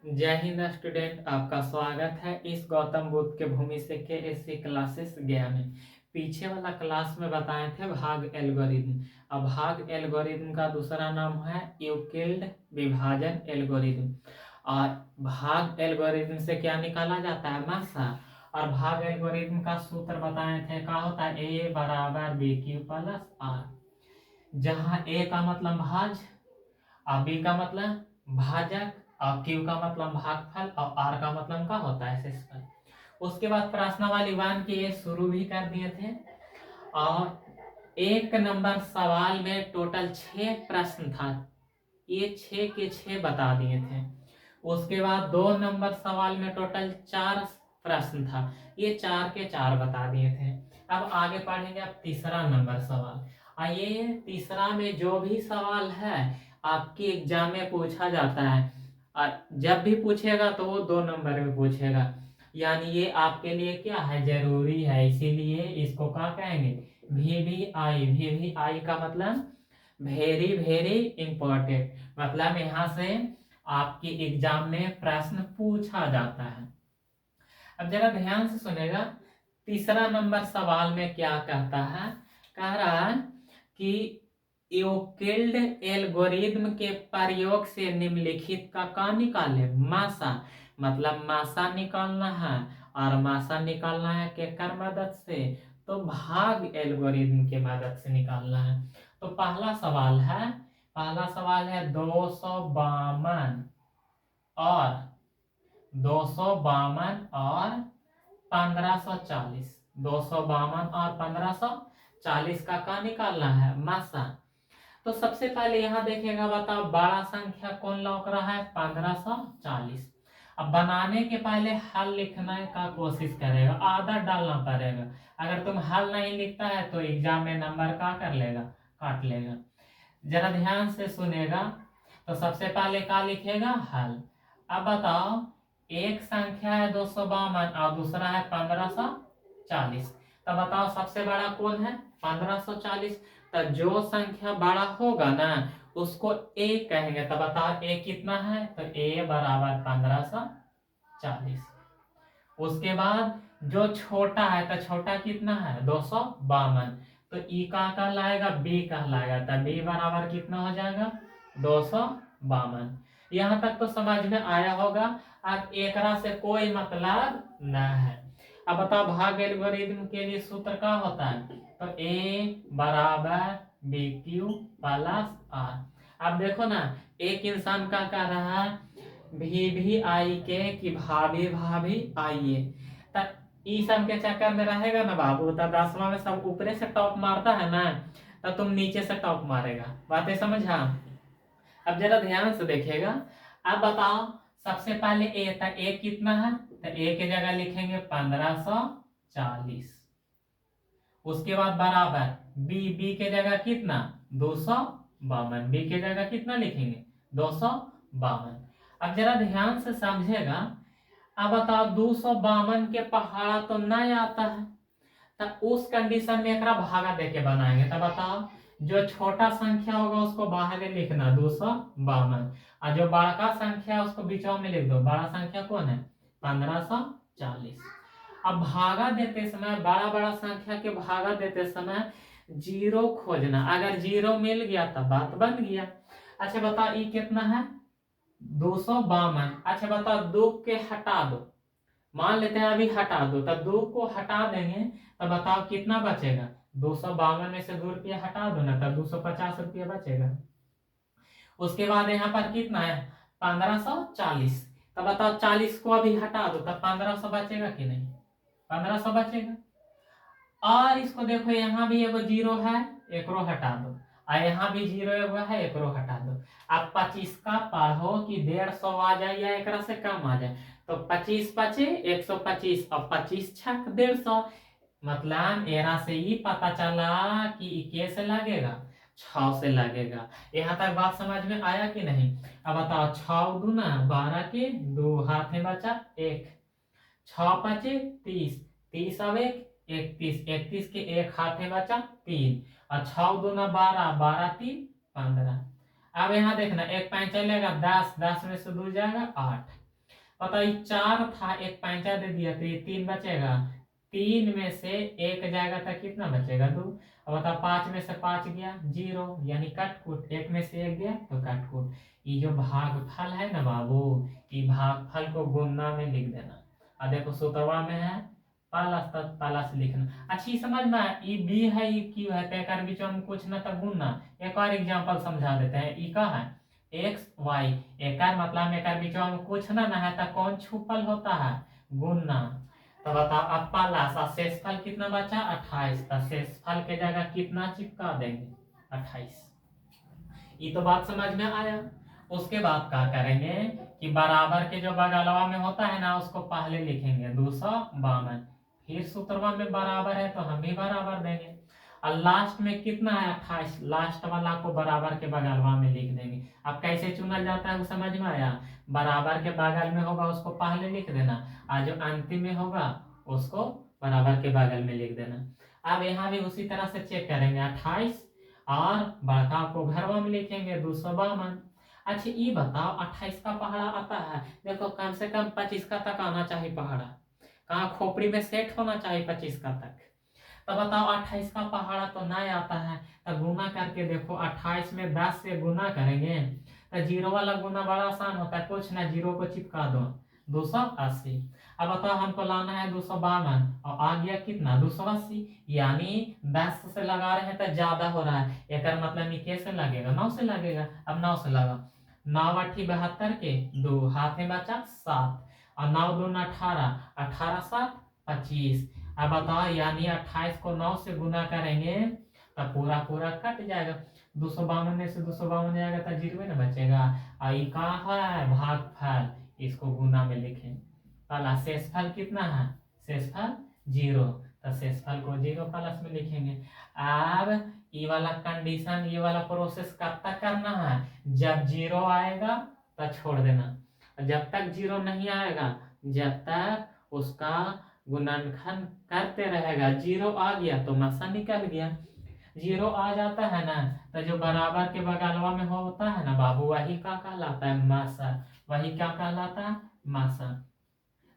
जय हिंद स्टूडेंट, आपका स्वागत है इस गौतम बुद्ध के भूमि से के एससी क्लासेस गया में। पीछे वाला क्लास में बताए थे भाग एल्गोरिदम। अब भाग एल्गोरिदम का दूसरा नाम है यूक्लिड विभाजन एल्गोरिदम। और भाग एल्गोरिदम से क्या निकाला जाता है? मासा। और भाग एल्गोरिदम का सूत्र बताए थे, क्या होता है? ए बराबर बी क्यू प्लस आर, जहाँ ए का मतलब भाज और बी का मतलब भाजक और क्यू का मतलब भागफल और आर का मतलब क्या होता है? शेषफल। उसके बाद प्रश्नावली 1 के ये शुरू भी कर दिए थे। और एक नंबर सवाल में टोटल 6 प्रश्न था, ये 6 के 6 बता दिए थे। उसके बाद 2 नंबर सवाल में टोटल 4 प्रश्न था, ये 4 के 4 बता दिए थे। अब आगे पढ़ेंगे अब तीसरा नंबर सवाल। आइए, तीसरा में जो भी सवाल है आपके एग्जाम में पूछा जाता है, और जब भी पूछेगा तो वो 2 नंबर में पूछेगा, यानी ये आपके लिए क्या है? जरूरी है, इसीलिए इसको क्या कहेंगे? VVI। VVI का मतलब वेरी वेरी इंपॉर्टेंट, मतलब यहाँ से आपके एग्जाम में प्रश्न पूछा जाता है। अब जरा ध्यान से सुनेगा, तीसरा नंबर सवाल में क्या कहता है? कह रहा है कि यूक्लिड एल्गोरिथ्म के प्रयोग से निम्नलिखित का निकाले? मासा, मतलब मासा निकालना है। और मासा निकालना है केकर मदद से? तो भाग एल्गोरिथ्म के मदद से निकालना है। तो पहला सवाल है 252 और 252 और 1540। 252 और 1540 का निकालना है? मासा। तो सबसे पहले यहाँ देखेगा, बताओ बड़ा संख्या कौन लौक रहा है? 1540। अब बनाने के पहले हल लिखने का कोशिश करेगा, आदत डालना पड़ेगा। अगर तुम हल नहीं लिखता है तो एग्जाम में नंबर का कर लेगा, काट लेगा। जरा ध्यान से सुनेगा। तो सबसे पहले क्या लिखेगा? हल। अब बताओ, एक संख्या है 252 और दूसरा है 1540। तब बताओ सबसे बड़ा कौन है? 1540। तो जो संख्या बड़ा होगा ना उसको ए कहेंगे। तब बताओ ए कितना है? तो ए बराबर 1540। उसके बाद जो छोटा है तो छोटा कितना है? 252। तो ई का कहलाएगा, बी कहलाएगा। तो बी बराबर कितना हो जाएगा? 252। यहाँ तक तो समझ में आया होगा। अब एकरा से कोई मतलब न है। अब बताओ भाग एल्गोरिथ्म के लिए सूत्र क्या होता है? तो ए बराबर बी क्यू प्लस आर। अब देखो ना, एक इंसान का कह रहा है VVI के कि भाभी भाभी आइए। तब ई सब के चक्कर में रहेगा ना बाबू, तब 10वां में सब ऊपरे से टॉप मारता है ना, तब तुम नीचे से टॉप मारेगा। बातें समझा? अब जरा ध्यान से देखेगा। अब बताओ सबसे पहले ए था, ए कितना है? तो ए की जगह लिखेंगे 1540। उसके बाद बराबर बी के जगह कितना? 252। बी के जगह कितना लिखेंगे? 252। अब जरा ध्यान से समझेगा। अब बताओ 252 के पहाड़ा तो नहीं आता है, तब उस कंडीशन में एक भागा देके बनाएंगे। तब बताओ, जो छोटा संख्या होगा उसको बाहर लिखना 252, और जो बड़ा संख्या है उसको बीचों में लिख दो। बड़ा संख्या कौन है? 1540। अब भागा देते समय, बड़ा बड़ा संख्या के भागा देते समय जीरो खोजना। अगर जीरो मिल गया तब बात बन गया। अच्छा बताओ ये कितना है? 252। अच्छा बताओ 2 के हटा दो, मान लेते हैं अभी हटा दो, तब 2 को हटा देंगे तब बताओ कितना बचेगा? 252 में से 2 रुपया हटा दो ना, तब 250 रुपया बचेगा। उसके बाद यहाँ पर कितना है? 1540। तब बताओ 40 को अभी हटा दो, तब 1500 बचेगा कि नहीं? 1500 बचेगा। और इसको देखो, यहाँ भी एगो जीरो है, एकरो हटा दो। और यहाँ भी जीरो एगो है, एकरो हटा दो। अब 25 का पढ़ो कि 150 आ जाए या एकरा से कम आ जाए। तो 25 पचे 125 और 25 छक 150। मतलब एरा से ही पता चला कि ई कैसे लगेगा? 6 से लगेगा। यहाँ तक बात समझ में आया कि नहीं? अब बताओ 6 दूना 12 के 2 हाथ में बचा 1, 6 पचे 30, 30 अब 1 31, 31 के 1 हाथ में बचा 3, और 6 दूना 12, 12 3 15। अब यहाँ देखना, एक 5 चलेगा 10, 10 में से 2 जाएगा 8। बताइए 4 था, एक पैंचा दे दिया तो ये 3 बचेगा, 3 में से 1 जाएगा तो कितना बचेगा 2। अब बताओ 5 में से 5 गया 0, यानी कटकुट, 1 में से 1 गया तो कटकुट। ये जो भागफल है ना बाबू, ये भागफल को गुणा में लिख देना। और देखो सूत्रवा में है प्लस, तब प्लस लिखना। अच्छी समझ में ई बी है, ई क्यू है, तो एक बीच में कुछ ना तब गुणना। एक और एग्जांपल समझा देते हैं। ई का है एक्स वाई, एक मतलब एक बीच में कुछ ना है तो कौन छुपल होता है, गुणना। तो बताओ अब प्लस और शेषफल कितना बचा 28, तो शेषफल के जगह कितना चिपका देंगे 28। ये तो बात समझ में आया। उसके बाद क्या करेंगे कि बराबर के जो बगलवा में होता है ना उसको पहले लिखेंगे 252, फिर सूत्रवा में बराबर है तो हम भी बराबर देंगे, और लास्ट में कितना है 28, लास्ट वाला को बराबर के बगलवा में लिख देंगे। अब कैसे चुना जाता है वो समझ में आया। बराबर के बगल में होगा उसको पहले लिख देना, और जो अंतिम में होगा उसको बराबर के बगल में लिख देना। अब यहाँ भी उसी तरह से चेक करेंगे 28 और बड़का को घरवा में लिखेंगे 252। अच्छा ये बताओ 28 का पहाड़ा आता है, देखो कम से कम 25 का तक आना चाहिए पहाड़ा, कहाँ खोपड़ी में सेट होना चाहिए 25 का तक। तो बताओ 28 का पहाड़ा तो नहीं आता है, तो गुना करके देखो 28 में 10 से गुना करेंगे तो जीरो वाला गुना बड़ा आसान होता है, कुछ ना जीरो को चिपका दो 280। अब बताओ हमको लाना है 252 और आ गया कितना 280, यानी 10 से लगा रहे हैं तो ज्यादा हो रहा है, एक मतलब ये कैसे लगेगा 9 से लगेगा। अब 9 से लगा, 9 8 72 के 2 हाथ में बचा 7, और 9 2 18, 18 7 25। अब बताओ यानी 28 को 9 से गुना करेंगे तब पूरा पूरा कट जाएगा, 252 में से 252 जाएगा तो जीरो ना बचेगा। आई कहाँ है भागफल, इसको गुना में लिखें। पहला शेषफल कितना है, शेषफल 0, तो शेषफल को 0 प्लस में लिखेंगे। अब ये वाला कंडीशन, ये वाला प्रोसेस कब तक करना है, जब 0 आएगा तब छोड़ देना, जब तक 0 नहीं आएगा जब तक उसका गुणनखंड करते रहेगा। 0 आ गया तो मासा निकल गया, 0 आ जाता है ना तो जो बराबर के बगलवा में होता है ना बाबू वही क्या कहलाता है मासा, वही क्या कहलाता है मासा।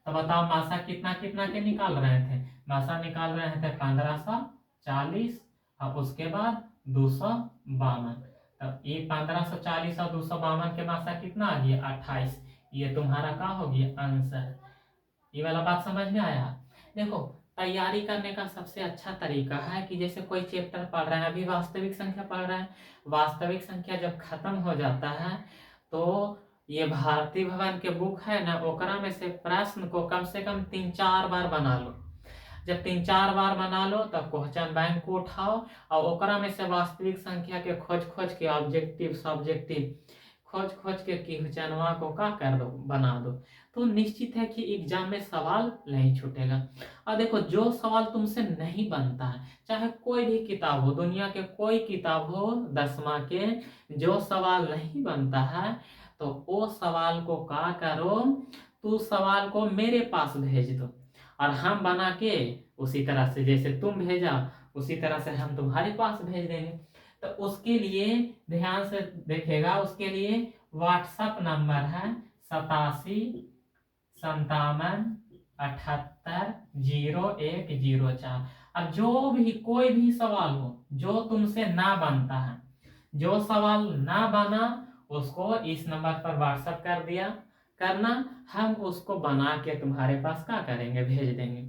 तो बताओ मासा कितना कितना के निकाल रहे थे, मासा निकाल रहे थे 1540 और उसके बाद 252। तो ये 1540 और 252 के मासा कितना आ गया 28, ये तुम्हारा क्या हो गया आंसर। ये वाला बात समझ में आया। देखो तैयारी करने का सबसे अच्छा तरीका है कि जैसे कोई चैप्टर पढ़ रहे हैं, अभी वास्तविक संख्या पढ़ रहे हैं, वास्तविक संख्या जब खत्म हो जाता है तो ये भारती भवन के बुक है ना ओकरा में से प्रश्न को कम से कम 3-4 बार बना लो। जब 3-4 बार बना लो तब क्वेश्चन बैंक को उठाओ और ओकरा में से वास्तविक संख्या के खोज खोज के ऑब्जेक्टिव सब्जेक्टिव खोज खोज के क्वेश्चनवा को का कर दो बना दो, तो निश्चित है कि एग्जाम में सवाल नहीं छूटेगा। और देखो जो सवाल तुमसे नहीं बनता है, चाहे कोई भी किताब हो, दुनिया के कोई किताब हो 10वां के, जो सवाल नहीं बनता है तो वो सवाल को का करो, तू सवाल को मेरे पास भेज दो और हम बना के उसी तरह से जैसे तुम भेजा उसी तरह से हम तुम्हारे पास भेज देंगे। तो उसके लिए ध्यान से देखेगा, उसके लिए व्हाट्सएप नंबर है 87 57 78 0104। अब जो भी कोई भी सवाल हो जो तुमसे ना बनता है, जो सवाल ना बना उसको इस नंबर पर व्हाट्सएप कर दिया करना, हम उसको बना के तुम्हारे पास क्या करेंगे भेज देंगे।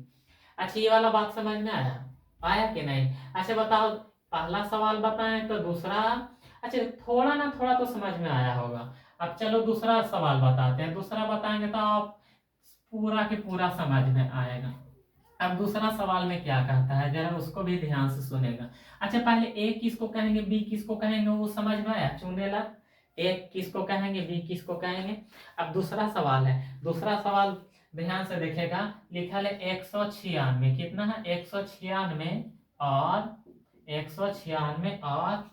अच्छा ये वाला बात समझ में आया, आया कि नहीं। अच्छा बताओ पहला सवाल बताएं तो दूसरा, अच्छा थोड़ा ना थोड़ा तो समझ में आया होगा। अब चलो दूसरा सवाल बताते हैं, दूसरा बताएंगे तो आप पूरा के पूरा समझ में आएगा। अब दूसरा सवाल में क्या कहता है जरा उसको भी ध्यान से सुनेगा। अच्छा पहले ए किसको कहेंगे बी किसको कहेंगे वो समझ में आया, चुनेला ए किसको कहेंगे बी किसको कहेंगे। अब दूसरा सवाल है, दूसरा सवाल ध्यान से देखेगा, लिखा है 196, कितना है 196 और 196 और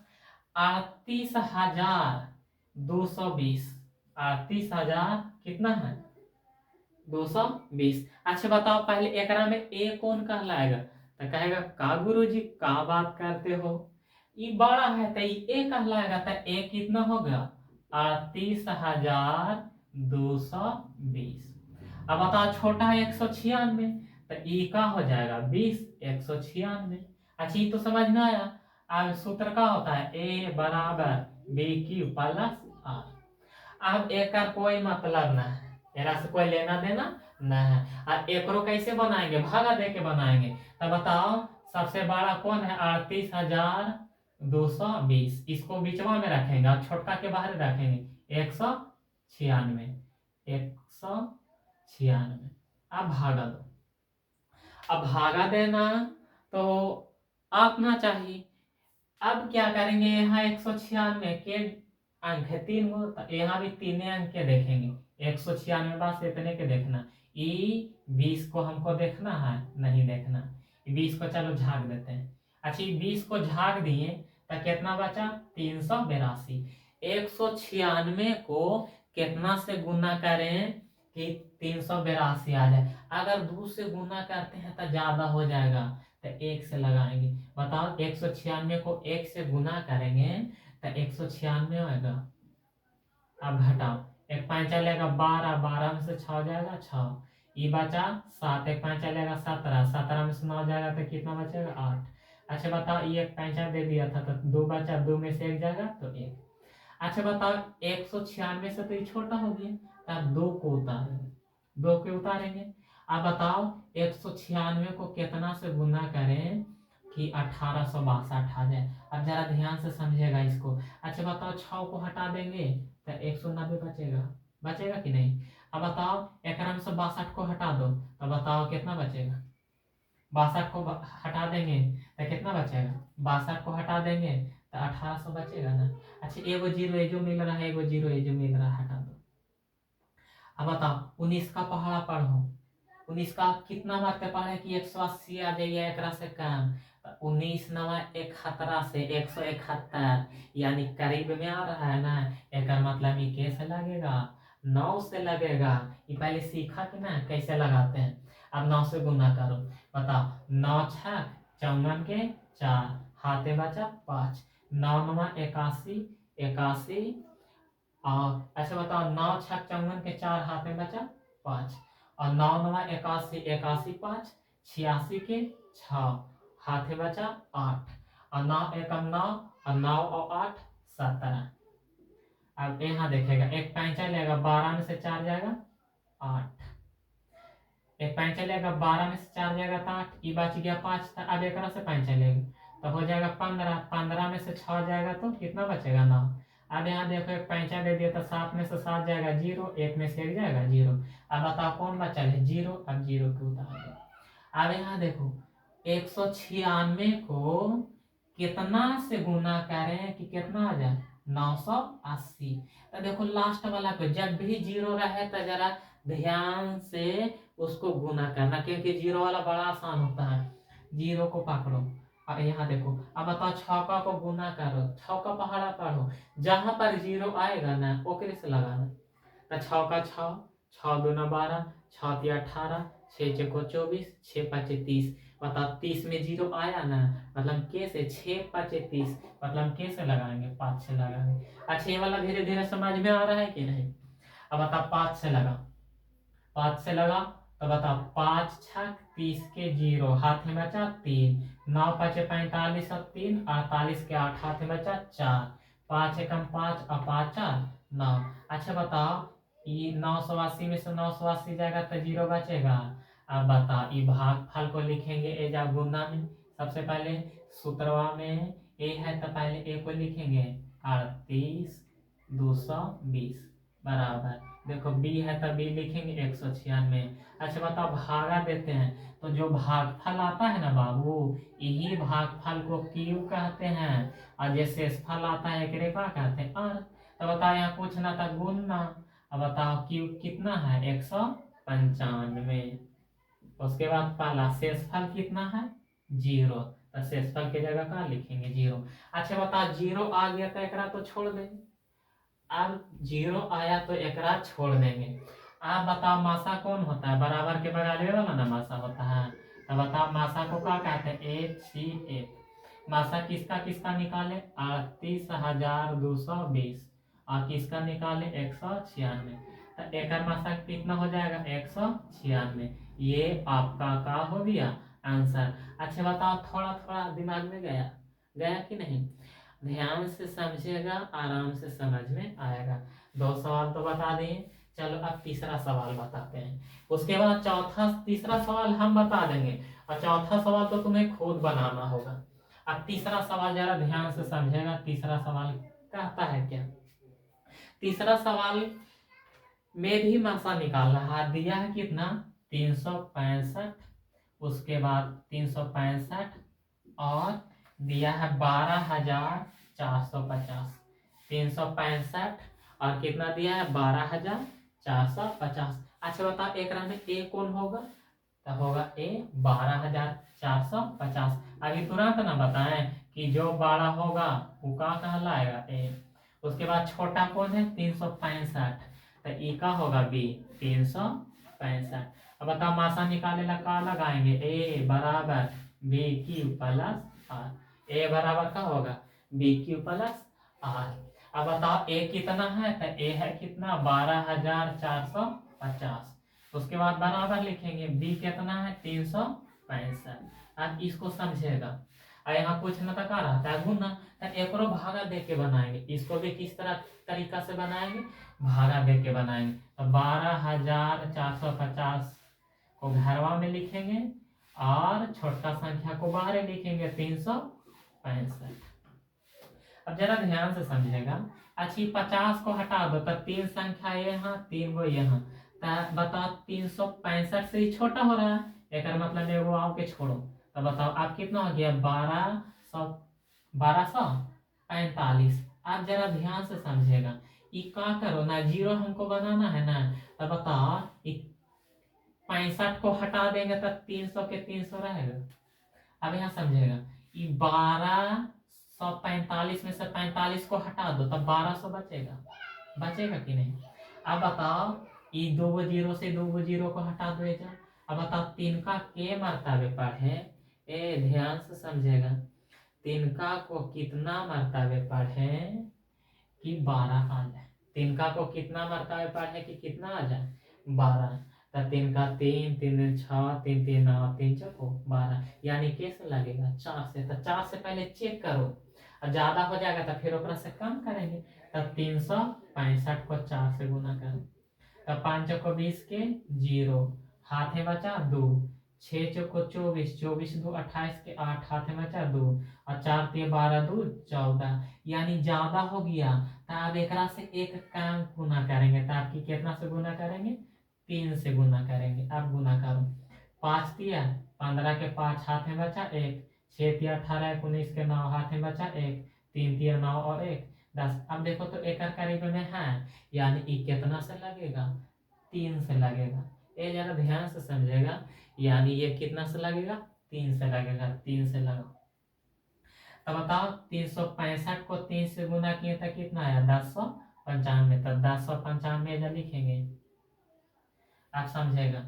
38,220, 38,000 कितना है 220। अच्छा बताओ पहले एकरा में ए कौन कहलाएगा, तो कहेगा का गुरुजी का बात करते हो, ये बड़ा है तो ये ए कहलाएगा, तो ए कितना होगा 38,220। अब बताओ छोटा है 196, तो ई का हो जाएगा 20, 196। अच्छा ये तो समझ में आया। अब सूत्र का होता है ए बराबर बी क्यू प्लस आर। अब एक का कोई मतलब ना है, एरा से कोई लेना देना ना है। और एकरो कैसे बनाएंगे, भागा दे के बनाएंगे। तो बताओ सबसे बड़ा कौन है, 38,220, इसको बीचवा में रखेंगे और छोटका के बाहर रखेंगे 196, 196। अब भागा दो। अब भागा देना तो आना चाहिए। अब क्या करेंगे, यहाँ 196 के अंक है 3 गो, तो यहाँ भी 3 अंक के देखेंगे। 196 पास इतने के देखना। ई 20 को हमको देखना है, नहीं देखना। 20 को चलो झाग देते हैं। अच्छा 20 को झाग दिए तो कितना बचा, 382। 196 को कितना से गुना करें कि 382 आ जाए। अगर 2 से गुना करते हैं तो ज्यादा हो जाएगा, तो 1 से लगाएंगे। बताओ 196 को 1 से गुना करेंगे तो 196 आएगा। अब घटाओ, एक पाँच चलेगा 12, 12 में से 6 जाएगा 6, ये बचा 7, एक पाँच चलेगा 17, 17 में से 9 जाएगा तो कितना बचेगा 8। अच्छा बताओ ये एक पैंचा दे दिया था तो 2 बचा, 2 में से 1 जाएगा तो 1। अच्छा बताओ 196 से तो ये छोटा हो गया, तब 2 को उतारेंगे, 2 को उतारेंगे। अब बताओ 196 को कितना से गुना करें कि 1862 आ जाए। अब जरा ध्यान से समझेगा इसको। अच्छा बताओ 6 को हटा देंगे तो 190 बचेगा, बचेगा कि नहीं। अब बताओ एक से 62 को हटा दो तो बताओ कितना बचेगा। 62 को हटा देंगे तो कितना बचेगा, 62 को हटा देंगे तो 1800 बचेगा ना। अच्छा एगो जीरो ये जो मिल रहा है, एगो जीरो ये जो मिल रहा है हटा दो। अब बताओ 19 का पहाड़ा पढ़ो, 19 का कितना मारते पढ़े कि 180 आ जाइए एक से कम। 19 नवा 71 से 171, यानी करीब में आ रहा है ना। एक मतलब ये कैसे लगेगा, 9 से लगेगा। ये पहले सीखा कि ना कैसे लगाते हैं। अब 9 से गुना करो, बताओ 9 छक 54 के 4, हाथे बचा 5, 9 नवा 81, 81। और अच्छा बताओ 9 छक 54 के 4, हाथ में बचा 5, और 9 नवा 81, 81 5, 86 के 6, हाथे बचा 8, और 9 एकम 9, और 9 और 8 17। अब यहाँ देखेगा एक पैंचा लेगा, 12 में से 4 जाएगा 8, एक पैंचा लेगा 12 में से 4 जाएगा तो 8, ये बच गया 5 था। अब एक से पैंचा लेगा तो हो जाएगा 15, 15 में से 6 जाएगा तो कितना बचेगा 9। अब यहाँ देखो एक पैंचा दे दिया तो 7 में से 7 जाएगा 0, 1 में से 1 जाएगा 0। अब बताओ कौन बचा है 0, अब 0 को उतार दो। अब यहाँ देखो 196 को कितना से गुना करें कि कितना आ जाए 980। तो देखो लास्ट वाला पे जब भी 0 रहे तो जरा ध्यान से उसको गुना करना, क्योंकि 0 वाला बड़ा आसान होता है। 0 को पकड़ो और यहाँ देखो। अब बताओ 6 को गुना करो, 6 का पहाड़ा पढ़ो, जहां पर 0 आएगा ना ओकरे से लगाना। तो 6 का 6, 6 दूना 12, 6 तिया 18, 6 चौको 24, 6 पचे 30। बताओ 30 में 0 आया ना, मतलब के से 6 पचे 30, मतलब के से लगाएंगे 5 से लगाएंगे। अच्छा ये वाला धीरे धीरे समझ में आ रहा है कि नहीं। अब बताओ 5 से लगा, 5 से लगा तो बताओ 5 छक 30 के 0, हाथ में बचा 3, 9 पचे 45 और 3 48 के 8, हाथ में बचा 4, 5 एकम 5 और 5 4 9। अच्छा बताओ ये 980 में से 980 जाएगा तो 0 बचेगा। अब बताओ ये भागफल को लिखेंगे ए जा गुना में। सबसे पहले सूत्रवा में ए है तो पहले ए को लिखेंगे 38,220 बराबर, देखो बी है तो बी लिखेंगे 196। अच्छा बताओ भागा देते हैं तो जो भागफल आता है ना बाबू, यही भागफल को क्यू कहते हैं, और जो शेषफल आता है एकरे का कहते हैं आर। तो बताओ यहाँ पूछना था गुणना। अब बताओ क्यू कितना है 195, उसके बाद पहला शेषफल कितना है 0, तो शेषफल की जगह का लिखेंगे 0। अच्छा बताओ 0 आ गया तो एकरा तो छोड़ देंगे। अब 0 आया तो एकरा छोड़ देंगे। आप बताओ मासा कौन होता है, बराबर के बगल वाला ना मासा होता है। तो बताओ मासा को क्या कहते हैं HCF। मासा किसका किसका निकाले 38,220, और किसका निकाले 196। तो एक मासा कितना हो जाएगा 196। ये आपका का हो गया आंसर। अच्छा बताओ, थोड़ा थोड़ा दिमाग में गया गया कि नहीं? ध्यान से समझिएगा, आराम से समझ में आएगा। 2 सवाल तो बता दिए। चलो अब तीसरा सवाल बताते हैं, उसके बाद चौथा तीसरा सवाल हम बता देंगे और चौथा सवाल तो तुम्हें खुद बनाना होगा। अब तीसरा सवाल जरा ध्यान से समझेगा। तीसरा सवाल कहता है क्या? तीसरा सवाल में भी मासा निकालना है। दिया है कितना? 365। उसके बाद 365 और दिया है 12,450। 365 और कितना दिया है? 12,450। अच्छा बताओ, एक में ए कौन होगा? तो होगा ए 12,450। अभी तुरंत ना बताएं कि जो बड़ा होगा वो का कहलाएगा ए। उसके बाद छोटा कौन है? 365, तो ई का होगा बी 365। अब बताओ मासा निकाले ला का लगाएंगे? ए बराबर बी क्यू प्लस आर। ए बराबर का होगा बी क्यू प्लस आर। अब बताओ ए कितना है? तो ए है कितना? 12,450। उसके बाद बराबर लिखेंगे बी कितना है? 365। अब इसको समझेगा। और यहाँ कुछ न तक आ रहा था गुना, तो एक भागा दे के बनाएंगे। इसको भी किस तरह तरीका से बनाएंगे? भागा दे के बनाएंगे। तो 12,450 को घरवा में लिखेंगे और छोटा संख्या को बाहर लिखेंगे 365। अब जरा ध्यान से समझेगा। अच्छी 50 को हटा दो तो 3 संख्या यहाँ 3 गो यहाँ, बताओ 365 से ही छोटा हो रहा है। एक मतलब एगो आओ के छोड़ो, तो बताओ आप कितना हो गया? 1245। आप जरा ध्यान से समझेगा। ये क्या करो ना, जीरो हमको बनाना है ना, तो बताओ 65 को हटा देंगे तो 300 के 300 रहेगा। अब यहाँ समझेगा, ये 1245 में से 45 को हटा दो तब 1200 बचेगा। बचेगा कि नहीं? अब बताओ, ये 2 जीरो से 2 जीरो को हटा दो जा। अब बताओ तिनका के मर्तबे पर है? ए ध्यान से समझेगा। तिनका को कितना मर्तबे पर है कि 12 आ जाए? तिनका को कितना मर्तबे पर है कि कितना आ जाए? 12। तो 3 का 3, 3 6, 3 3 9, 3 चौको 12, यानी कैसे लगेगा? 4 से। तो 4 से पहले चेक करो, और ज्यादा हो जाएगा तो फिर ओकरा से कम करेंगे। तब 365 को 4 से गुना करो, तब 5 चौको 20 के 0, हाथ में बचा 2, 6 चौको 24, 24 2 28 के 8, हाथ में बचा 2, और 4 3 12 2 14, यानी ज्यादा हो गया। तो अब एकरा से एक काम गुना करेंगे, तो आपकी कितना से गुना करेंगे? 3 से गुना करेंगे। अब गुना करो, 5 तिया 15 के 5, हाथ में बचा 1, 6 तिया 18 19 के 9, हाथ में बचा 1, 3 तिया 9 और 1 10। अब देखो तो एक करीब में है, यानी ई कितना से लगेगा? 3 से लगेगा। ये जरा ध्यान से समझेगा, यानी ये कितना से लगेगा? 3 से लगेगा। 3 से लगा, तो बताओ 365 को 3 से गुना किए तो कितना आया? 1095। तो 1095 जब लिखेंगे आप समझेगा।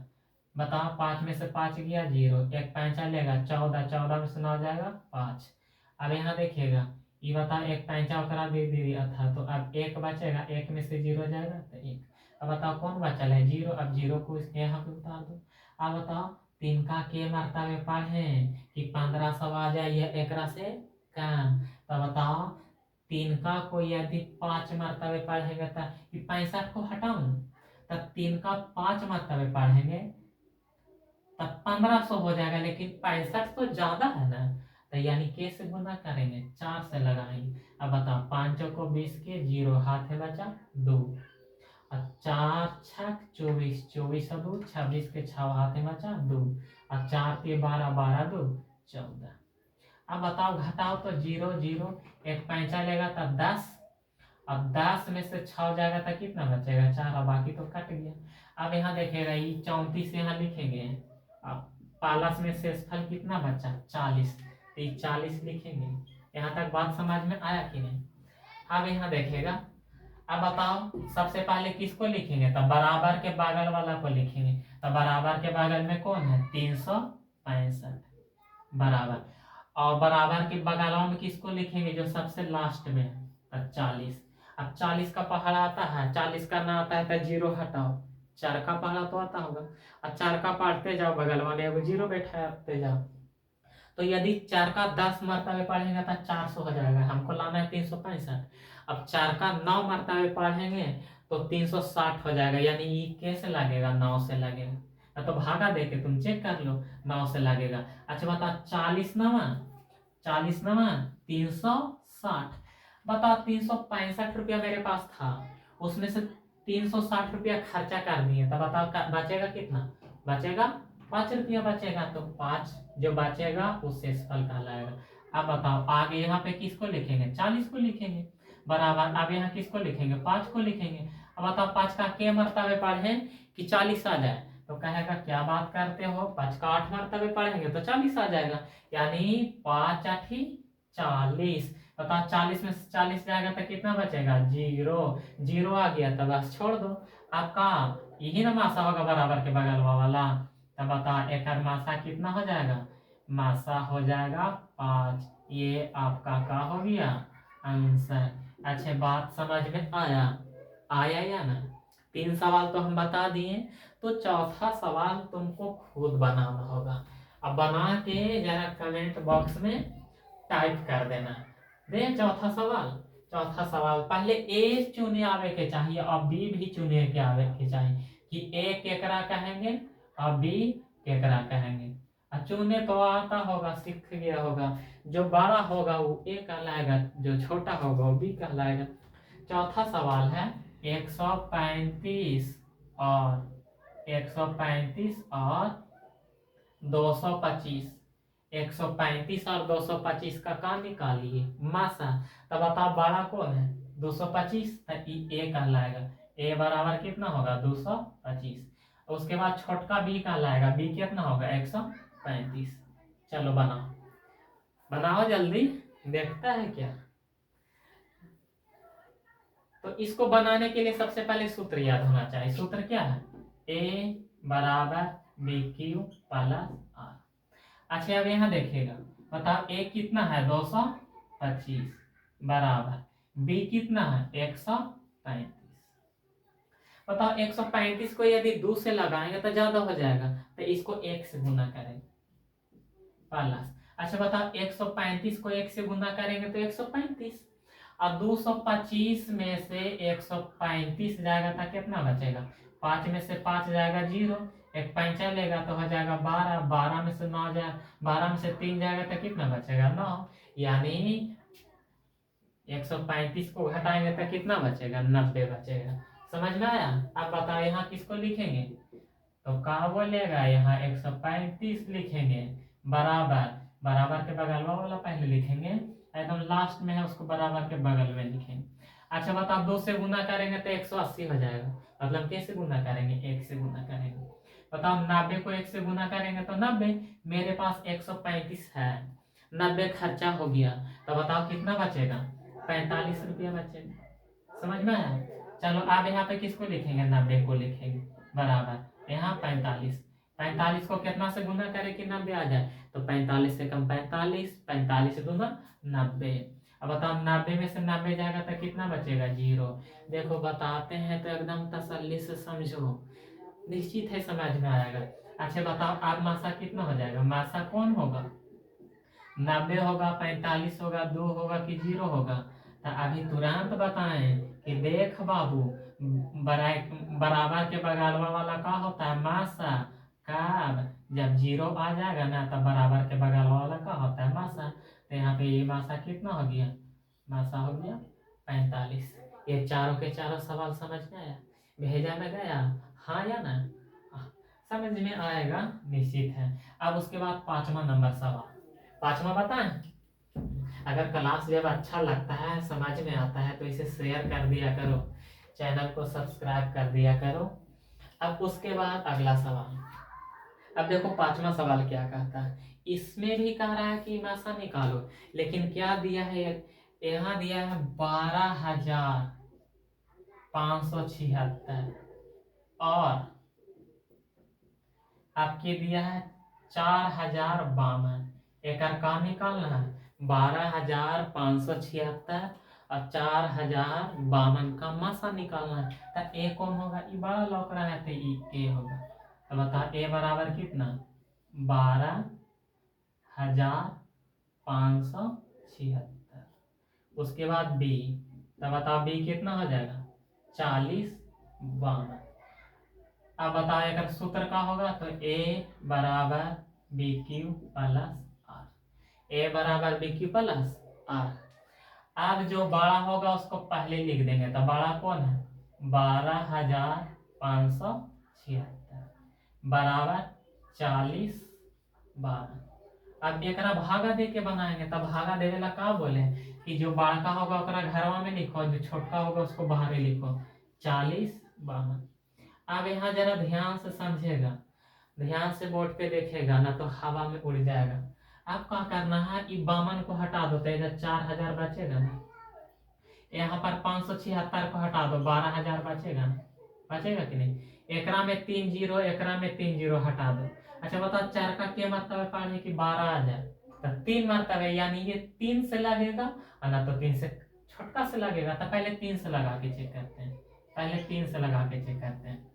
बताओ 5 में से 5 गया 0, एक 5 चलेगा 14, 14 में से 9 जाएगा 5। अब यहाँ देखिएगा, ये बताओ एक 5 ओकरा दे दिया था, तो अब एक बचेगा, एक में से 0 जाएगा तो 1। अब बताओ कौन बचल है? 0। अब 0 को यहाँ पे उतार दो। अब बताओ तिनका के मर्तबे पर है कि 1500 आ जाए एकरा से कम। तो बताओ तिनका को यदि 5 मर्तबे पढ़ेगा तो 65 को हटाऊं, तब 3 का 5 मर्तबे पढ़ेंगे तब 1500 हो जाएगा, लेकिन 65 तो ज्यादा है ना, तो यानी कैसे गुना करेंगे? 4 से लगाएंगे। अब बताओ 5 को 20 के 0, हाथ में बचा 2, और 4 6 24, 24 और 2 26 के 6, हाथ में बचा 2, और 4 के 12, 12 2 14। अब बताओ घटाओ तो 0 0, एक 5 लेगा तब 10, अब 10 में से 6 जाएगा तो कितना बचेगा? 4, और बाकी तो कट गया। अब यहाँ देखेगा, ये 34 यहाँ लिखेंगे। अब पालस में शेषफल कितना बचा? 40, तो ये 40 लिखेंगे। यहाँ तक बात समझ में आया कि नहीं? अब यहाँ देखेगा, अब बताओ सबसे पहले किसको लिखेंगे? तो बराबर के बगल वाला को लिखेंगे। तो बराबर के बगल में कौन है? 365 बराबर, और बराबर के बगल में किसको लिखेंगे? जो सबसे लास्ट में है, तो 40। अब 40 का पहाड़ा आता है, 40 करना आता है तो जीरो हटाओ, 4 का पहाड़ा तो आता होगा, और 4 का पढ़ते जाओ, बगल वाले एगो जीरो बैठाते जाओ। तो यदि 4 का 10 मरतबे पढ़ेंगे तो 400 हो जाएगा, हमको लाना है 365। अब 4 का 9 मरतबे पढ़ेंगे तो 360 हो जाएगा, यानी ये कैसे लगेगा, 9 से लगेगा, या तो भागा दे के तुम चेक कर लो, 9 से लगेगा। अच्छा बता, 40 नवा 360, बताओ 365 रुपया मेरे पास था, उसमें से 360 रुपया खर्चा कर दिए, तो बताओ बचेगा कितना, बचेगा 5 रुपया बचेगा, तो 5 जो बचेगा वो शेषफल कहलाएगा। अब बताओ आगे यहाँ पे किसको लिखेंगे, 40 को लिखेंगे, बराबर। अब यहाँ किसको लिखेंगे, 5 को लिखेंगे। अब बताओ 5 का के मरतबे पढ़े कि 40 आ जाए, तो कहेगा क्या बात करते हो, 5 का 8 मरतबे पढ़ेंगे तो 40 आ जाएगा, यानी 5 आठी 40। बताओ 40 में से 40 जाएगा तो कितना बचेगा, जीरो, जीरो आ गया तो बस छोड़ दो। आपका यही ना मासा होगा बराबर के बगल वाला, तब बता एक मासा कितना हो जाएगा, मासा हो जाएगा 5। ये आपका क्या हो गया, आंसर। अच्छे बात समझ में आया, आया या ना। 3 सवाल तो हम बता दिए, तो चौथा सवाल तुमको खुद बनाना होगा। अब बना के जरा कमेंट बॉक्स में टाइप कर देना। दे चौथा सवाल, चौथा सवाल पहले ए चुने आवे के चाहिए और बी भी चुने के आवे के चाहिए, कि ए केकरा कहेंगे और बी केकरा कहेंगे। चुने तो आता होगा, सीख गया होगा, जो बड़ा होगा वो ए कहलाएगा, जो छोटा होगा वो बी कहलाएगा। चौथा सवाल है 135 और 135 और 225, 135 और 225 का निकालिए मासा। तब बताओ बड़ा कौन है, 225, तो ए कहलाएगा, ए बराबर कितना होगा 225। उसके बाद छोटका बी कहलाएगा, बी कितना होगा 135। चलो बनाओ, बनाओ जल्दी, देखता है क्या। तो इसको बनाने के लिए सबसे पहले सूत्र याद होना चाहिए। सूत्र क्या है, ए बराबर बी क्यू प्लस आर। अच्छा अब यहाँ देखिएगा, बताओ ए कितना है 225 बराबर बी कितना है 135। बताओ 135 को यदि 2 से लगाएंगे तो ज्यादा हो जाएगा, तो इसको 1 से गुना करेंगे प्लस। अच्छा बताओ 135 को 1 से गुना करेंगे तो 135, और 225 में से 135 जाएगा तो कितना बचेगा, 5 में से 5 जाएगा जीरो, एक पंचा लेगा तो हो जाएगा 12, 12 में से 9 जाए, 12 में से 3 जाएगा तो कितना बचेगा 9, यानी 135 को घटाएंगे तो कितना बचेगा 90 बचेगा। समझ में आया। अब बताओ यहाँ किसको लिखेंगे, तो क्या बोलेगा, यहाँ 135 लिखेंगे बराबर, बराबर के बगल वाला पहले लिखेंगे, एकदम लास्ट में है उसको बराबर के बगल में लिखेंगे। अच्छा बताओ 2 से गुना करेंगे तो 180 हो जाएगा, मतलब कैसे गुना करेंगे, 1 से गुना करेंगे। बताओ 90 को 1 से गुना करेंगे तो 90, मेरे पास 135 है, 90 खर्चा हो गया, तो बताओ कितना बचेगा, 45 रुपया बचेगा। समझ में आया। चलो अब यहाँ पे किसको लिखेंगे, 90 को लिखेंगे बराबर यहाँ 45, 45 को कितना से गुना करे कि 90 आ जाए, तो 45 से कम 45, 45 दूना 90। अब बताओ 90 में से 90 जाएगा तो कितना बचेगा, जीरो। देखो बताते हैं तो एकदम तसल्ली से समझो, निश्चित है समझ में आएगा। अच्छा बताओ अब मासा कितना हो जाएगा, मासा कौन होगा, 90 होगा, 45 होगा, 2 होगा कि जीरो होगा। तो अभी तुरंत बताएं कि देख बाबू, बराबर के बगल वाला का होता है मासा, कब जब जीरो आ जाएगा ना तब बराबर के बगल वाला का होता है मासा। तो यहाँ पे ये मासा कितना हो गया, मासा हो गया 45। ये चारों के चारों सवाल समझ में आया, भेजा में गया, हाँ या ना, समझ में आएगा निश्चित है। अब उसके बाद 5वां नंबर सवाल, 5वां बताएं। अगर क्लास जब अच्छा लगता है, समझ में आता है, तो इसे शेयर कर दिया करो, चैनल को सब्सक्राइब कर दिया करो। अब उसके बाद अगला सवाल, अब देखो 5वां सवाल क्या कहता है, इसमें भी कह रहा है कि मासा निकालो, लेकिन क्या दिया है, यहाँ दिया है 12,576 और आपके दिया है 4,052, एक का निकालना है 12,576 और 4052 का मासा निकालना है। तो ए कौन होगा, ये बड़ा लौक रहा है तो ये ए होगा। तो बता ए बराबर कितना, 12,576। उसके बाद बी, तो बताओ बी कितना हो जाएगा, 4052। अब बताओ अगर सूत्र का होगा तो ए बराबर बी क्यू प्लस आर, ए बराबर बी क्यू प्लस आर। अब जो बड़ा होगा उसको पहले लिख देंगे, तो बड़ा कौन है, 12,576 बराबर 40/12। अब एकरा भागा दे के बनाएंगे, तब भागा देवे ला का बोले कि जो बड़का होगा ओकरा घरवा में लिखो, जो छोटका होगा उसको बाहर लिखो, 40/12। अब यहाँ जरा ध्यान से समझेगा, ध्यान से बोर्ड पे देखेगा ना तो हवा में उड़ जाएगा। अब क्या करना है, ये 52 को हटा दो तो इधर 4000 बचेगा ना, यहाँ पर 576 को हटा दो, 12000 बचेगा ना, बचेगा कि नहीं। एकरा में 3 जीरो, एकरा में 3 जीरो हटा दो। अच्छा बताओ 4 का क्या मरतबा पानी की 12,000, तो 3 मरतबा, यानी ये 3 से लगेगा और ना तो 3 से छोटका से लगेगा। तो पहले 3 से लगा के चेक करते हैं, पहले 3 से लगा के चेक करते हैं,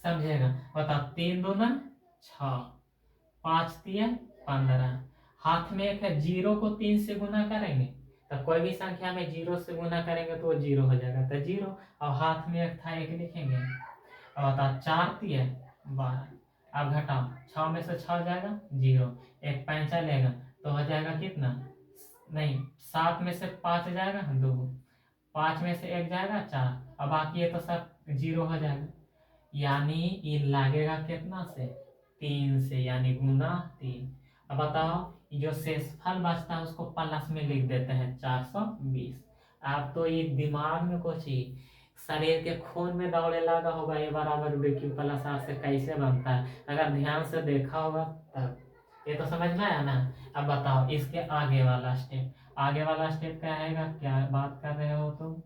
समझेगा। बताओ 3 दूना 6, 5 दिया 15, हाथ में एक है, जीरो को 3 से गुना करेंगे तो कोई भी संख्या में जीरो से गुना करेंगे तो वो जीरो हो जाएगा, तो जीरो। और हाथ में एक था, एक लिखेंगे। अब बताओ 4 दिया 12, अब घटाओ 6 में से 6 जाएगा जीरो, एक पैंचा लेगा तो हो जाएगा कितना, नहीं 7 में से 5 जाएगा 2, 5 में से 1 जाएगा 4, अब बाकी ये तो सब जीरो हो जाएगा। यानी ये लगेगा कितना से, 3 से, यानी गुना 3। अब बताओ जो शेषफल बचता है उसको प्लस में लिख देते हैं 420। आप तो ये दिमाग में कुछ ही शरीर के खून में दौड़े लगा होगा, ये बराबर बी क्यू प्लस आर से कैसे बनता है, अगर ध्यान से देखा होगा तब। ये तो समझ में आया ना। अब बताओ इसके आगे वाला स्टेप, आगे वाला स्टेप क्या रहेगा, क्या बात कर रहे हो तुम।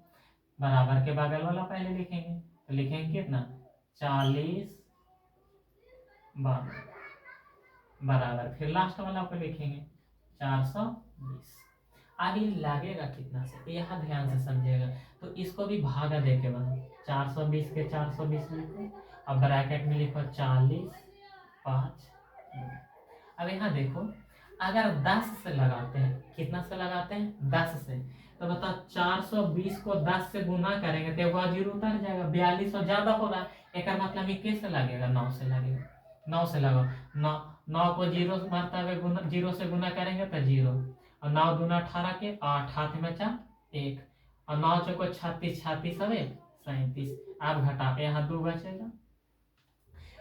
बराबर के बगल वाला पहले लिखेंगे, तो लिखेंगे कितना, 40/12 बराबर, फिर लास्ट वाला को लिखेंगे 420। आगे लगेगा कितना से, यहाँ ध्यान से समझेगा। तो इसको भी भागा दे के बना, 420 के 420 लिखो, अब ब्रैकेट में लिखो 40/5। अब यहाँ देखो, अगर 10 से लगाते हैं, कितना से लगाते हैं, 10 से, तो बताओ 420 को 10 से गुना करेंगे तो वह जीरो उतर जाएगा, 42 और ज्यादा हो रहा है, एक मतलब ये कैसे लगेगा, 9 से लगेगा। 9 से लगाओ, 9 को जीरो मरतबे गुना, जीरो से गुना करेंगे तो जीरो, और 9 दूना 18 के 8, हाथ में 4 1, और 9 चौको 36, 36 सब 37। अब घटा के यहाँ 2 बचेगा,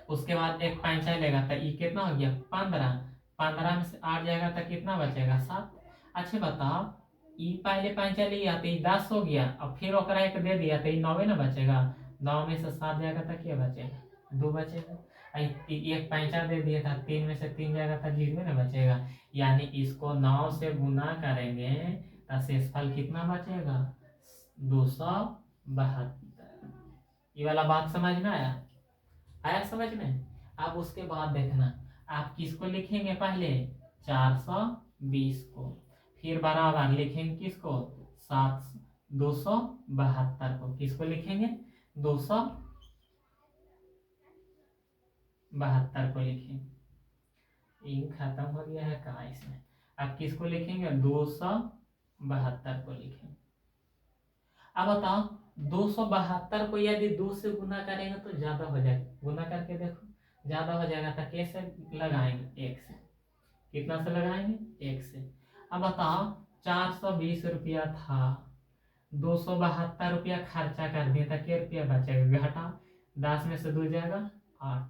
उसके बाद एक पैंचा लेगा तो ये कितना हो गया 15, 15 में से 8 जाएगा तो कितना बचेगा 7। अच्छा बताओ ये पहले पैंचा लिया तो ये 10 हो गया, अब फिर ओकरा एक दे दिया तो ये 9 ना बचेगा, 9 में से 7 जाएगा तो क्या बचेगा, 2 बचेगा। एक पैंचा दे दिया था, 3 में से 3 जाएगा तो 0 ना बचेगा, यानी इसको 9 से गुना करेंगे तो शेषफल कितना बचेगा, 272। ये वाला बात समझ में आया, आया समझ में। अब उसके बाद देखना आप किसको लिखेंगे, पहले 420 को, फिर बराबर लिखेंगे किसको, 272 को, किसको लिखेंगे 272 को लिखेंगे। इंक खत्म हो गया है कहा इसमें, अब किसको लिखेंगे 272 को लिखेंगे। अब बताओ 272 को यदि 2 से गुना करेंगे तो ज्यादा हो जाएगा, गुना करके देखो ज्यादा हो जाएगा, तो कैसे लगाएंगे, 1 से, कितना से लगाएंगे 1 से। अब बताओ 420 रुपया था, 272 रुपया खर्चा कर दिया तो क्या रुपया बचेगा, घटा 10 में से 2 जाएगा 8,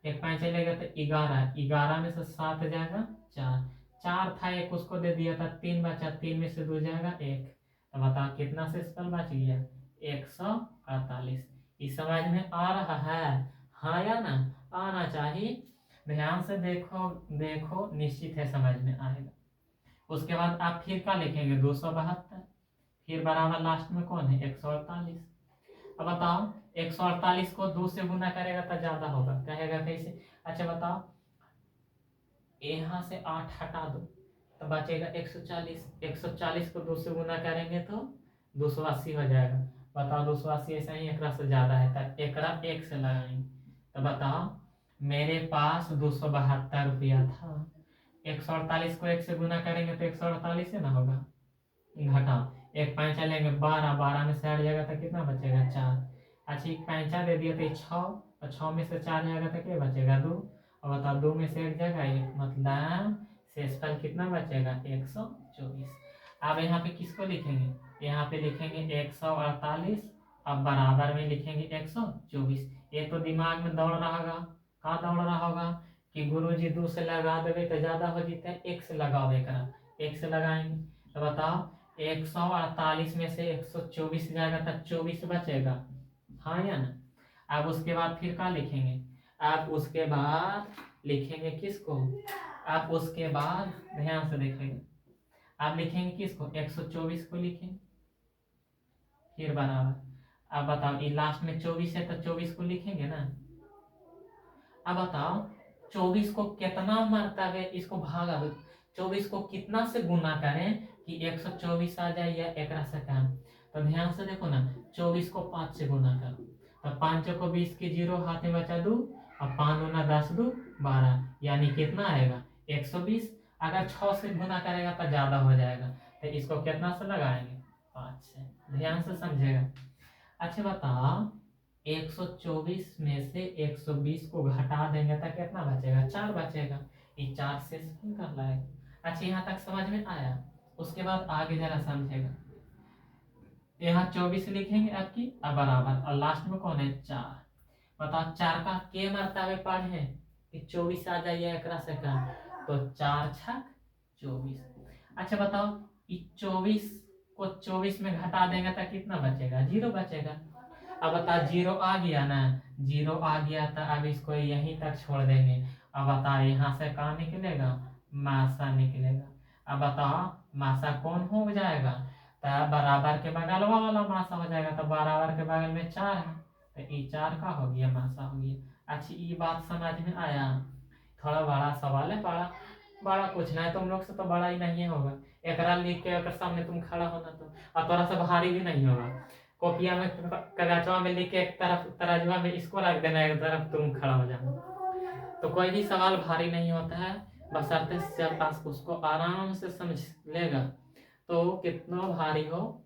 एक 5 चलेगा तो 11, 11 में से 7 जाएगा 4, 4 था एक उसको दे दिया था, 3 बचा, 3 में से 2 जाएगा 1, तो बताओ कितना शेषफल बच गया 148। इस समझ में आ रहा है, हाँ या ना, आना चाहिए। ध्यान से देखो, देखो निश्चित है समझ में आएगा। उसके बाद आप फिर क्या लिखेंगे 272, फिर बराबर लास्ट में कौन है 148। अब बताओ 148 को 2 से गुना करेगा तो ज्यादा होगा, कहेगा कैसे। अच्छा बताओ यहाँ से 8 हटा दो तो बचेगा 140। 140 को 2 से गुना करेंगे तो 280 हो जाएगा। बताओ 280 ऐसा ही एकरा से ज्यादा है तो एकरा 1 से लगाएंगे। तो बताओ मेरे पास 272 रुपया था, 148 को 1 से गुना करेंगे तो 148 से ना होगा, घटाओ एक पैंचा लेंगे 12, 12 में से हट जाएगा तो कितना बचेगा 4। अच्छा एक पैंचा दे दिया तो 6, और 6 में से 4 जाएगा तो क्या बचेगा 2। और बताओ 2 में से 1 जाएगा 1, मतलब शेषफल कितना बचेगा 124। अब यहाँ पे किसको लिखेंगे, यहाँ पे लिखेंगे 148, अब बराबर में लिखेंगे 124। ये तो दिमाग में दौड़ रहा होगा, कहाँ दौड़ रहा होगा कि गुरुजी 2 से लगा देवे तो ज्यादा हो जीता है, 1 से लगाओ, एकरा 1 से लगाएंगे तो बताओ 148 में से 124 जाएगा तो 24 बचेगा, हाँ या ना। अब उसके बाद फिर क्या लिखेंगे, आप उसके बाद लिखेंगे किसको, आप उसके बाद ध्यान से देखेंगे, आप लिखेंगे किसको 124 को लिखेंगे, फिर बराबर। अब बताओ ये लास्ट में 24 है तो 24 को लिखेंगे ना। अब बताओ 24 को कितना मरतबे इसको भागा दो, 24 को कितना से गुना करें कि 124 आ जाए या एक से कम। तो ध्यान से देखो ना, 24 को 5 से गुना करो तो 5 को 20 के 0 हाथ में बचा 2, और 5 दूना 10 2 12, यानी कितना आएगा 120। अगर 6 से गुना करेगा तो ज्यादा हो जाएगा, तो इसको कितना से लगाएंगे 5 से, ध्यान से समझेगा। अच्छा बताओ 124 में से 120 को घटा देंगे तो कितना बचेगा 4 बचेगा, ये 4 से कर लाएगा। अच्छा यहाँ तक समझ में आया। उसके बाद आगे जरा समझेगा, यहाँ 24 लिखेंगे आपकी अब बराबर, और लास्ट में कौन है 4। बताओ 4 का के मरतबे पढ़े कि 24 आ जाइए एक से कम, तो 4 छक 24। अच्छा बताओ 24 को 24 में घटा देंगे तो कितना बचेगा 0 बचेगा। अब बता 0 आ गया ना, 0 आ गया तो अब इसको यहीं तक छोड़ देंगे। अब बता यहाँ से कहाँ निकलेगा, मासा निकलेगा। अब बताओ मासा कौन हो जाएगा, तो बराबर के बगल वाला मासा हो जाएगा, तो बराबर के बगल में 4 है तो ये 4 का हो गया मासा हो गया। अच्छा ये बात समझ में आया। थोड़ा बड़ा सवाल है, बड़ा बड़ा पूछना है तुम लोग से तो बड़ा ही नहीं होगा, एकरा लिख के अगर सामने तुम खड़ा होना तो, और थोड़ा सा भारी भी नहीं होगा। कॉपिया में कागजवा में लिख के एक तरफ तराजुआ में इसको रख देना, एक तरफ तुम खड़ा हो जाना। तो कोई भी सवाल भारी नहीं होता है, बशर्ते जब आप उसको आराम से समझ लेगा तो कितना भारी हो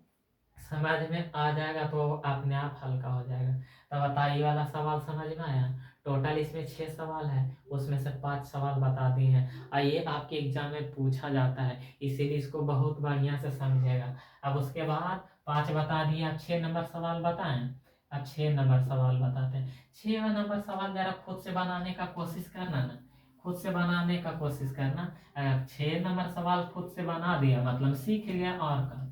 समझ में आ जाएगा तो अपने आप हल्का हो जाएगा। तो बताइए वाला सवाल समझ में आया। टोटल इसमें 6 सवाल है, उसमें से 5 सवाल बता दिए हैं, और ये आपके एग्जाम में पूछा जाता है, इसीलिए इसको बहुत बढ़िया से समझेगा। अब उसके बाद 5 बता दिए, अब 6 नंबर सवाल बताएं। अब 6 नंबर सवाल बताते हैं। 6 नंबर सवाल जरा खुद से बनाने का कोशिश करना ना, खुद से बनाने का कोशिश करना। अगर 6 नंबर सवाल खुद से बना दिया मतलब सीख लिया और का।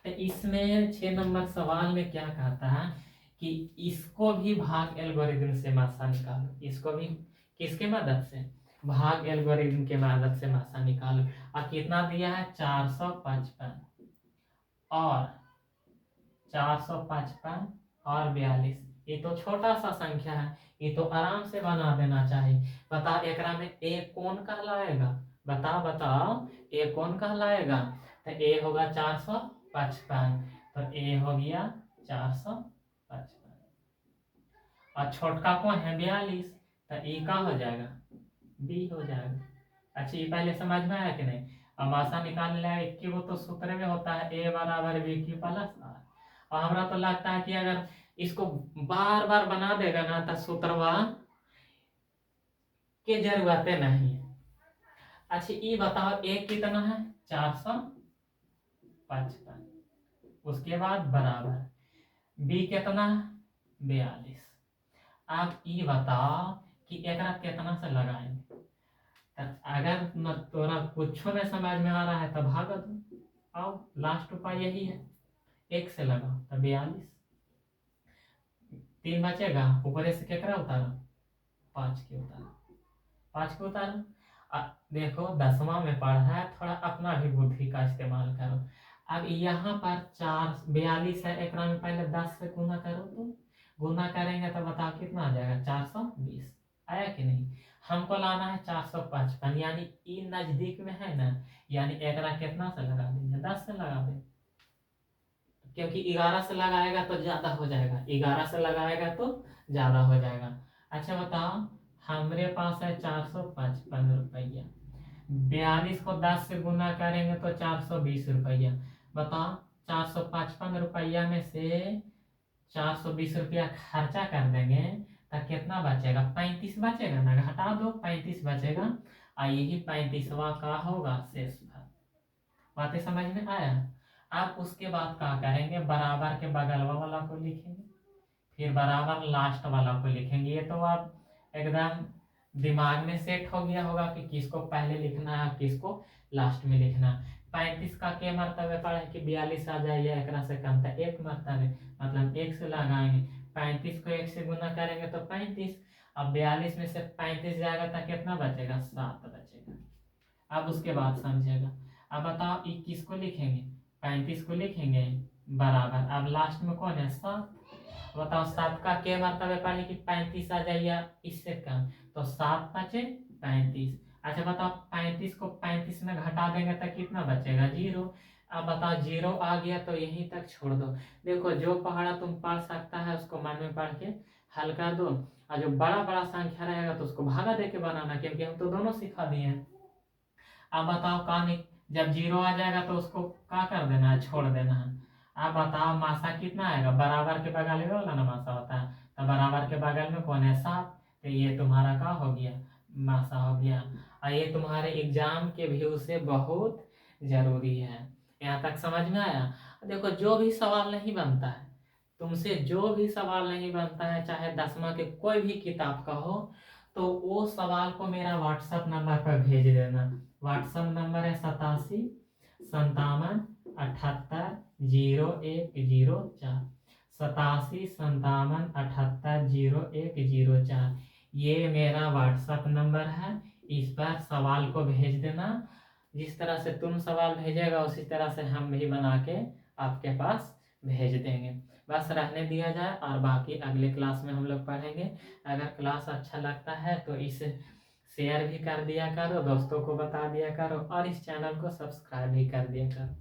तो इसमें 6 नंबर सवाल में क्या कहता है कि इसको भी भाग एल्गोरिथम से मासा निकालो, इसको भी किसके मदद से, भाग एल्गोरिथम के मदद से मासा निकालो। और कितना दिया है 455 और 455 और 42, ये तो छोटा सा संख्या है, ये तो आराम से बना देना चाहिए। बता एकरा में ए कौन कहलाएगा, बताओ बताओ ए कौन कहलाएगा। तो ए होगा 455, तो ए हो गया 455, और छोटका कौन है 42, तो ए का हो जाएगा बी हो जाएगा। अच्छा ये पहले समझ में आया कि नहीं। अब आशा निकालने लगा इक्की वो तो सूत्र में होता है ए बराबर बी की प्लस आर, और हमरा तो लगता है कि अगर इसको बार बार बना देगा ना तो सूत्रवा के जरूरत नहीं है। अच्छा ये बताओ ए कितना है 455, उसके बाद बराबर बी कितना है 42। आप ये बताओ कि एकरा कितना से लगाएंगे। अगर न तोरा कुछ नहीं समझ में आ रहा है तो भागा दो, आओ लास्ट उपाय यही है, 1 से लगाओ तो 42, 3 बचेगा, ऊपर से केकरा उतारो 5 के उतारो, 5 के उतारो। देखो 10वां में पढ़ा है, थोड़ा अपना भी बुद्धि का इस्तेमाल करो। अब यहाँ पर 42 है, एक में पहले 10 से गुना करो, तो गुना करेंगे तो बताओ कितना आ जाएगा 420, आया कि नहीं। हमको लाना है 455, यानी ई नजदीक में है ना, यानी एकरा कितना से लगा देंगे, 10 से लगा देंगे, क्योंकि 11 से लगाएगा तो ज्यादा हो जाएगा, 11 से लगाएगा तो ज्यादा हो जाएगा। अच्छा बताओ, हमारे पास है 455 रुपया, 42 को 10 से गुना करेंगे तो 420 रुपया। बताओ, 455 रुपया में से 420 रुपया खर्चा कर देंगे तो कितना बचेगा, 35 बचेगा ना, घटा दो, 35 बचेगा, और यही 35वां का होगा शेष भाग। बातें समझ में आया। आप उसके बाद क्या करेंगे, बराबर के बगल वाला को लिखेंगे, फिर बराबर लास्ट वाला को लिखेंगे। ये तो आप एकदम दिमाग में सेट हो गया होगा कि किसको पहले लिखना है, किसको लास्ट में लिखना है। 35 का के मर्तबे पढ़े कि 42 आ जाए, या एक से कम था, एक मर्तबे, मतलब एक से लगाएंगे। 35 को एक से गुना करेंगे तो 35, अब 42 में से 35 जाएगा तो कितना बचेगा, 7 बचेगा। अब उसके बाद समझेगा। अब बताओ 21 को लिखेंगे, 35 को लिखेंगे बराबर, अब लास्ट में कौन है, 7। बताओ 7 का के मर्तबे पढ़े कि 35 आ जाइए इससे कम, तो 7 5 35। अच्छा बताओ, 35 को 35 में घटा देंगे तो कितना बचेगा, 0। अब बताओ 0 आ गया तो यहीं तक छोड़ दो। देखो जो पढ़ा तुम पढ़ सकता है उसको मन में पढ़ के हल कर दो, और जो बड़ा बड़ा संख्या रहेगा तो उसको भागा दे के बनाना, क्योंकि हम तो दोनों सिखा दिए हैं। अब बताओ कहानी, जब 0 आ जाएगा तो उसको क्या कर देना है, छोड़ देना है। अब बताओ मासा कितना आएगा, बराबर के बगल में वाला ना मासा होता है, तो बराबर के बगल में कौन है, 7, तो ये तुम्हारा क्या हो गया, मासा हो गया। और ये तुम्हारे एग्जाम के व्यू से बहुत जरूरी है। यहाँ तक समझ में आया। देखो जो भी सवाल नहीं बनता है तुमसे, जो भी सवाल नहीं बनता है, चाहे 10वीं के कोई भी किताब का हो, तो वो सवाल को मेरा व्हाट्सएप नंबर पर भेज देना। व्हाट्सएप नंबर है 87 57 78 0104, 87 57 78 0104। ये मेरा व्हाट्सएप नंबर है, इस पर सवाल को भेज देना। जिस तरह से तुम सवाल भेजेगा उसी तरह से हम भी बना के आपके पास भेज देंगे। बस रहने दिया जाए, और बाकी अगले क्लास में हम लोग पढ़ेंगे। अगर क्लास अच्छा लगता है तो इसे शेयर भी कर दिया करो, दोस्तों को बता दिया करो, और इस चैनल को सब्सक्राइब भी कर दिया करो।